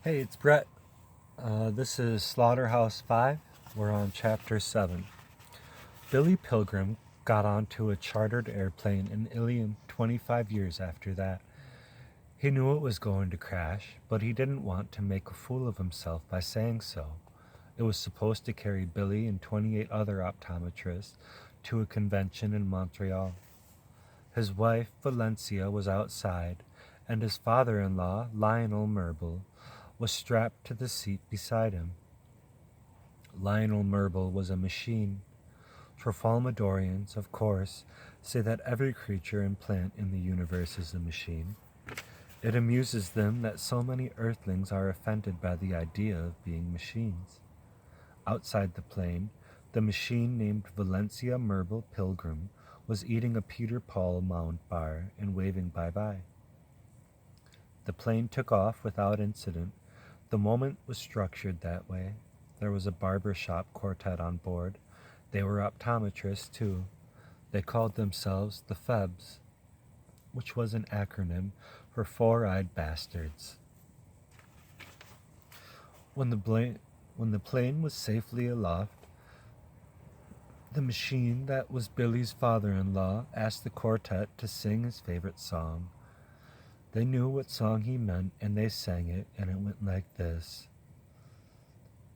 Hey, it's Brett. This is Slaughterhouse 5. We're on Chapter 7. Billy Pilgrim got onto a chartered airplane in Ilium 25 years after that. He knew it was going to crash, but he didn't want to make a fool of himself by saying so. It was supposed to carry Billy and 28 other optometrists to a convention in Montreal. His wife, Valencia, was outside, and his father-in-law, Lionel Merble, was strapped to the seat beside him. Lionel Merble was a machine. Trifalmadorians, of course, say that every creature and plant in the universe is a machine. It amuses them that so many earthlings are offended by the idea of being machines. Outside the plane, the machine named Valencia Merble Pilgrim was eating a Peter Paul Mound bar and waving bye-bye. The plane took off without incident. The moment was structured that way. There was a barber shop quartet on board. They were optometrists, too. They called themselves the Febs, which was an acronym for Four-Eyed Bastards. When the plane was safely aloft, the machine that was Billy's father-in-law asked the quartet to sing his favorite song. They knew what song he meant, and they sang it, and it went like this.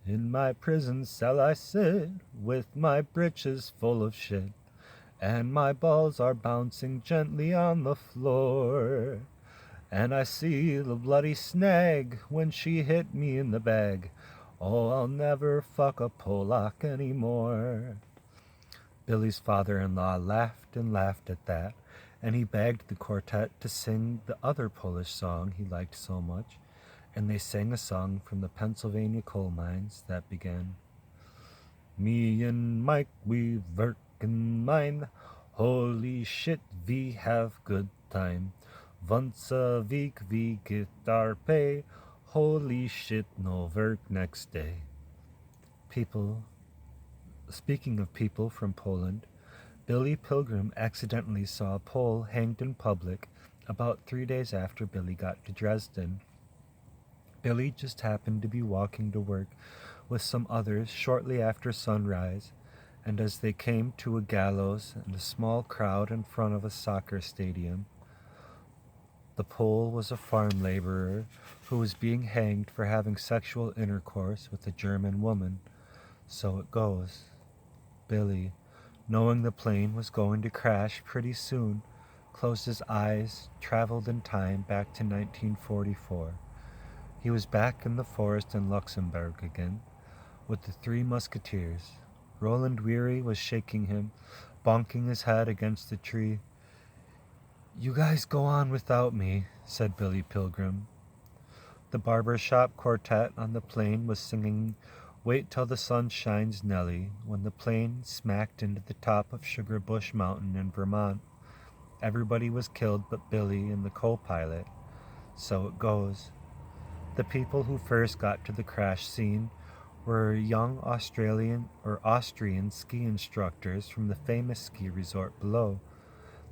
In my prison cell I sit, with my britches full of shit, and my balls are bouncing gently on the floor. And I see the bloody snag when she hit me in the bag. Oh, I'll never fuck a Polak anymore. Billy's father-in-law laughed and laughed at that, and he begged the quartet to sing the other Polish song he liked so much, and they sang a song from the Pennsylvania coal mines that began, Me and Mike, we work in mine, holy shit, we have good time. Once a week we get our pay, holy shit, no work next day. Speaking of people from Poland, Billy Pilgrim accidentally saw a Pole hanged in public about 3 days after Billy got to Dresden. Billy just happened to be walking to work with some others shortly after sunrise, and as they came to a gallows and a small crowd in front of a soccer stadium, the Pole was a farm laborer who was being hanged for having sexual intercourse with a German woman. So it goes. Billy, knowing the plane was going to crash pretty soon, closed his eyes, traveled in time back to 1944. He was back in the forest in Luxembourg again, with the Three Musketeers. Roland Weary was shaking him, bonking his head against the tree. You guys go on without me, said Billy Pilgrim. The barber shop quartet on the plane was singing Wait Till the Sun Shines Nellie when the plane smacked into the top of Sugar Bush Mountain in Vermont. Everybody was killed but Billy and the co-pilot. So it goes. The people who first got to the crash scene were young Austrian ski instructors from the famous ski resort below.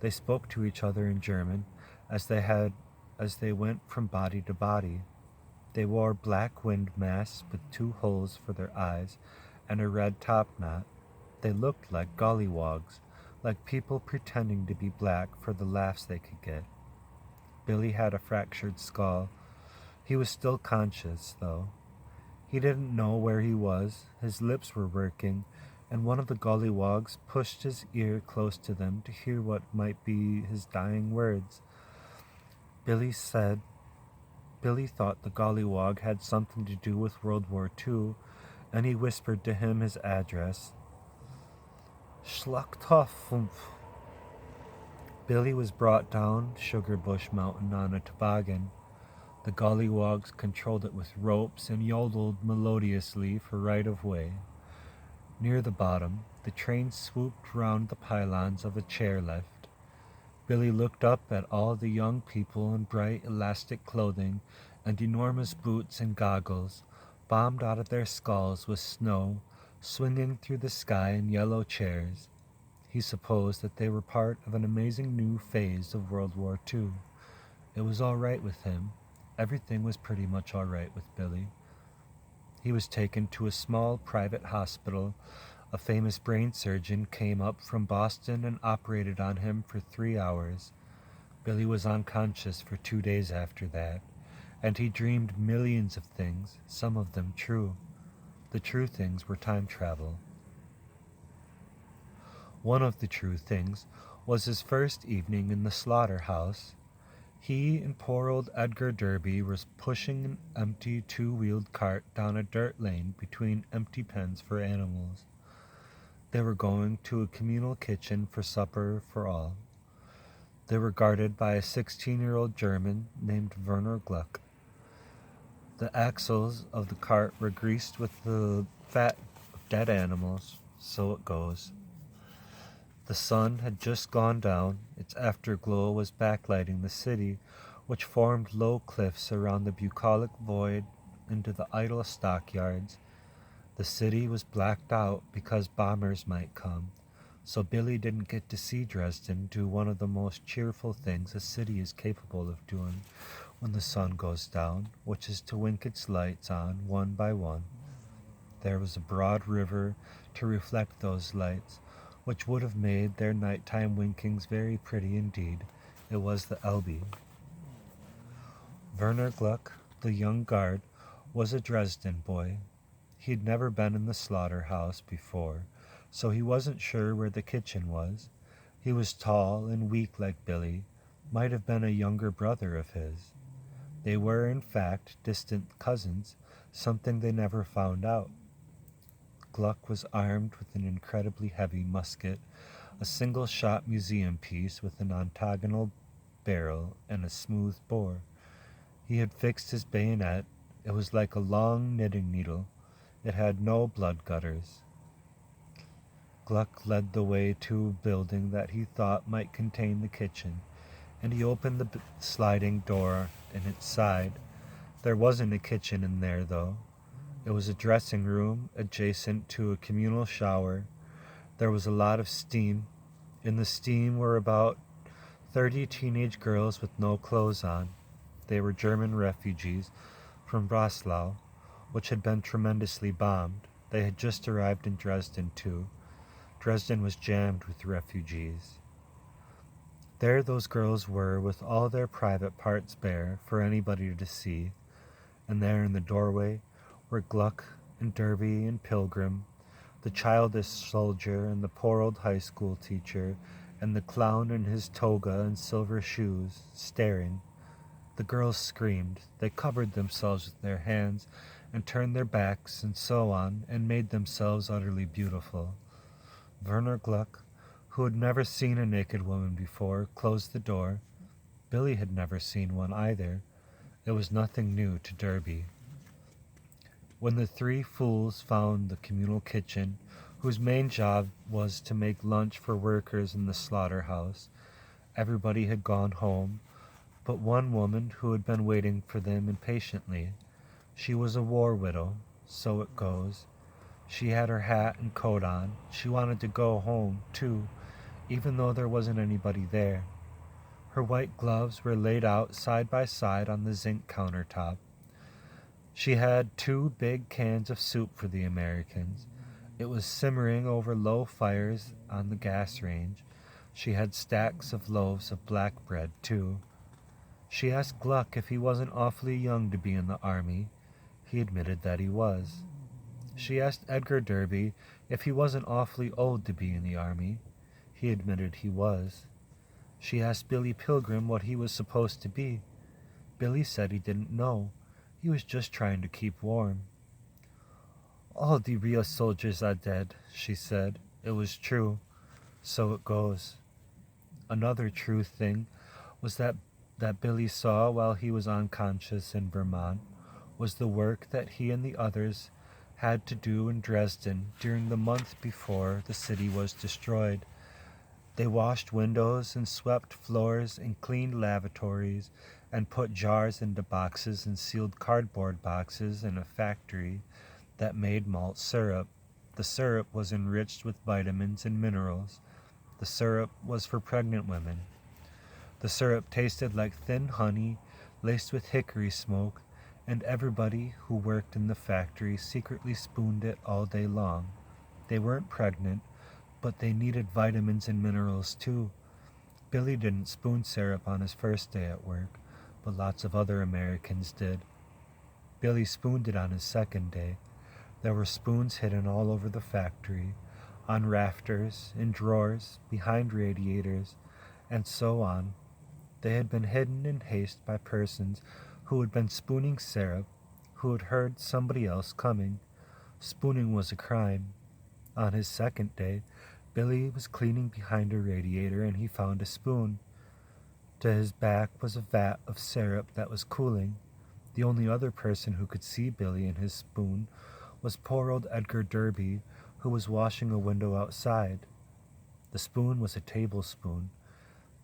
They spoke to each other in German as they went from body to body. They wore black wind masks with 2 holes for their eyes and a red top knot. They looked like gollywogs, like people pretending to be black for the laughs they could get. Billy had a fractured skull. He was still conscious, though. He didn't know where he was. His lips were working, and one of the gollywogs pushed his ear close to them to hear what might be his dying words. Billy thought the gollywog had something to do with World War II, and he whispered to him his address. Schlachthof. Billy was brought down Sugar Bush Mountain on a toboggan. The gollywogs controlled it with ropes and yodeled melodiously for right-of-way. Near the bottom, the train swooped round the pylons of a chairlift. Billy looked up at all the young people in bright elastic clothing and enormous boots and goggles, bombed out of their skulls with snow, swinging through the sky in yellow chairs. He supposed that they were part of an amazing new phase of World War II. It was all right with him. everything was pretty much all right with Billy. He was taken to a small private hospital. A famous brain surgeon came up from Boston and operated on him for 3 hours. Billy was unconscious for 2 days after that, and he dreamed millions of things, some of them true. The true things were time travel. One of the true things was his first evening in the slaughterhouse. He and poor old Edgar Derby was pushing an empty two-wheeled cart down a dirt lane between empty pens for animals. They were going to a communal kitchen for supper for all. They were guarded by a 16-year-old German named Werner Gluck. The axles of the cart were greased with the fat of dead animals, so it goes. The sun had just gone down. Its afterglow was backlighting the city, which formed low cliffs around the bucolic void into the idle stockyards. The city was blacked out because bombers might come, so Billy didn't get to see Dresden do one of the most cheerful things a city is capable of doing when the sun goes down, which is to wink its lights on one by one. There was a broad river to reflect those lights, which would have made their nighttime winkings very pretty indeed. It was the Elbe. Werner Gluck, the young guard, was a Dresden boy. He'd never been in the slaughterhouse before, so he wasn't sure where the kitchen was. He was tall and weak like Billy, might have been a younger brother of his. They were, in fact, distant cousins, something they never found out. Gluck was armed with an incredibly heavy musket, a single-shot museum piece with an octagonal barrel and a smooth bore. He had fixed his bayonet. It was like a long knitting needle. It had no blood gutters. Gluck led the way to a building that he thought might contain the kitchen, and he opened the sliding door in its side. There wasn't a kitchen in there, though. It was a dressing room adjacent to a communal shower. There was a lot of steam. In the steam were about 30 teenage girls with no clothes on. They were German refugees from Breslau, which had been tremendously bombed. They had just arrived in Dresden, too. Dresden was jammed with refugees. There those girls were, with all their private parts bare for anybody to see, and there in the doorway were Gluck and Derby and Pilgrim, the childish soldier and the poor old high school teacher, and the clown in his toga and silver shoes, staring. The girls screamed. They covered themselves with their hands and turned their backs and so on, and made themselves utterly beautiful. Werner Gluck, who had never seen a naked woman before, closed the door. Billy had never seen one either. It was nothing new to Derby. When the three fools found the communal kitchen, whose main job was to make lunch for workers in the slaughterhouse, everybody had gone home, but one woman who had been waiting for them impatiently. She was a war widow, so it goes. She had her hat and coat on. She wanted to go home, too, even though there wasn't anybody there. Her white gloves were laid out side by side on the zinc countertop. She had 2 big cans of soup for the Americans. It was simmering over low fires on the gas range. She had stacks of loaves of black bread, too. She asked Gluck if he wasn't awfully young to be in the army. He admitted that he was. She asked Edgar Derby if he wasn't awfully old to be in the army. He admitted he was. She asked Billy Pilgrim what he was supposed to be. Billy said he didn't know. He was just trying to keep warm. All the real soldiers are dead, she said. It was true. So it goes. Another true thing was that Billy saw while he was unconscious in Vermont was the work that he and the others had to do in Dresden during the month before the city was destroyed. They washed windows and swept floors and cleaned lavatories and put jars into boxes and sealed cardboard boxes in a factory that made malt syrup. The syrup was enriched with vitamins and minerals. The syrup was for pregnant women. The syrup tasted like thin honey laced with hickory smoke, and everybody who worked in the factory secretly spooned it all day long. They weren't pregnant, but they needed vitamins and minerals too. Billy didn't spoon syrup on his first day at work, but lots of other Americans did. Billy spooned it on his second day. There were spoons hidden all over the factory, on rafters, in drawers, behind radiators, and so on. They had been hidden in haste by persons who had been spooning syrup, who had heard somebody else coming. Spooning was a crime. On his second day, Billy was cleaning behind a radiator and he found a spoon. To his back was a vat of syrup that was cooling. The only other person who could see Billy and his spoon was poor old Edgar Derby, who was washing a window outside. The spoon was a tablespoon.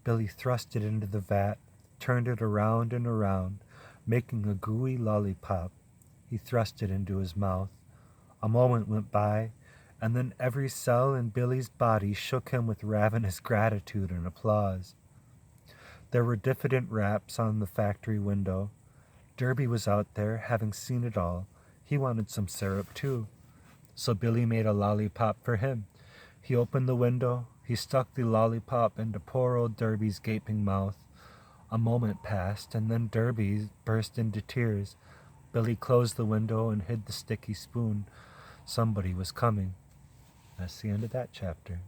Billy thrust it into the vat, turned it around and around, making a gooey lollipop. He thrust it into his mouth. A moment went by, and then every cell in Billy's body shook him with ravenous gratitude and applause. There were diffident raps on the factory window. Derby was out there, having seen it all. He wanted some syrup, too. So Billy made a lollipop for him. He opened the window. He stuck the lollipop into poor old Derby's gaping mouth. A moment passed, and then Derby burst into tears. Billy closed the window and hid the sticky spoon. Somebody was coming. That's the end of that chapter.